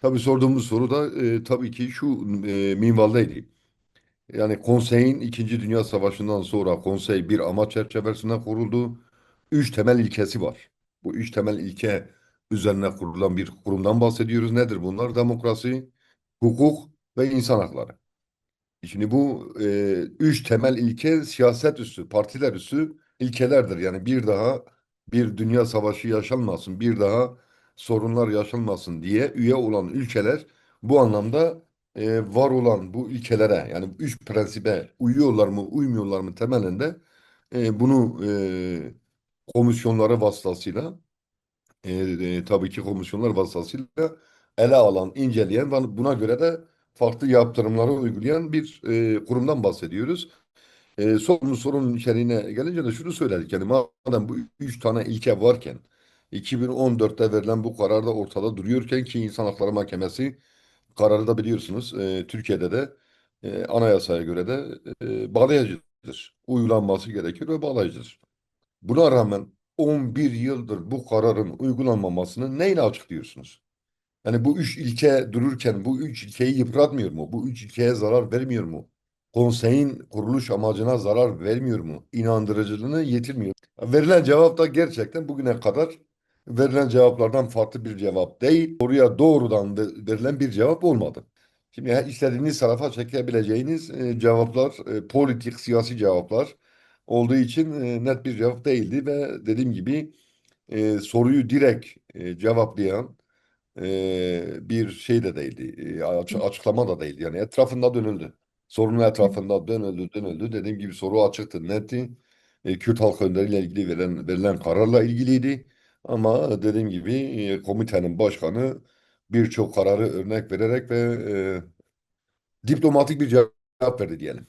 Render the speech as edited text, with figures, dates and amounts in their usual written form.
Tabii sorduğumuz soru da tabii ki şu minvaldeydi. Yani konseyin İkinci Dünya Savaşı'ndan sonra konsey bir amaç çerçevesinde kuruldu. Üç temel ilkesi var. Bu üç temel ilke üzerine kurulan bir kurumdan bahsediyoruz. Nedir bunlar? Demokrasi, hukuk ve insan hakları. Şimdi bu üç temel ilke siyaset üssü, partiler üssü ilkelerdir. Yani bir daha bir dünya savaşı yaşanmasın, bir daha sorunlar yaşanmasın diye üye olan ülkeler bu anlamda var olan bu ilkelere yani üç prensibe uyuyorlar mı, uymuyorlar mı temelinde bunu komisyonları vasıtasıyla tabii ki komisyonlar vasıtasıyla ele alan, inceleyen ve buna göre de farklı yaptırımları uygulayan bir kurumdan bahsediyoruz. Sorunun içeriğine gelince de şunu söyledik. Yani madem bu üç tane ilke varken 2014'te verilen bu karar da ortada duruyorken ki İnsan Hakları Mahkemesi kararı da biliyorsunuz Türkiye'de de anayasaya göre de bağlayıcıdır. Uygulanması gerekir ve bağlayıcıdır. Buna rağmen 11 yıldır bu kararın uygulanmamasını neyle açıklıyorsunuz? Yani bu üç ilke dururken bu üç ilkeyi yıpratmıyor mu? Bu üç ilkeye zarar vermiyor mu? Konseyin kuruluş amacına zarar vermiyor mu? İnandırıcılığını yitirmiyor. Verilen cevap da gerçekten bugüne kadar verilen cevaplardan farklı bir cevap değil. Soruya doğrudan verilen bir cevap olmadı. Şimdi istediğiniz tarafa çekebileceğiniz cevaplar, politik, siyasi cevaplar olduğu için net bir cevap değildi ve dediğim gibi soruyu direkt cevaplayan bir şey de değildi. Açıklama da değildi. Yani etrafında dönüldü. Sorunun etrafında dönüldü. Dediğim gibi soru açıktı, netti. Kürt halk önderiyle ilgili verilen kararla ilgiliydi. Ama dediğim gibi komitenin başkanı birçok kararı örnek vererek ve diplomatik bir cevap verdi diyelim.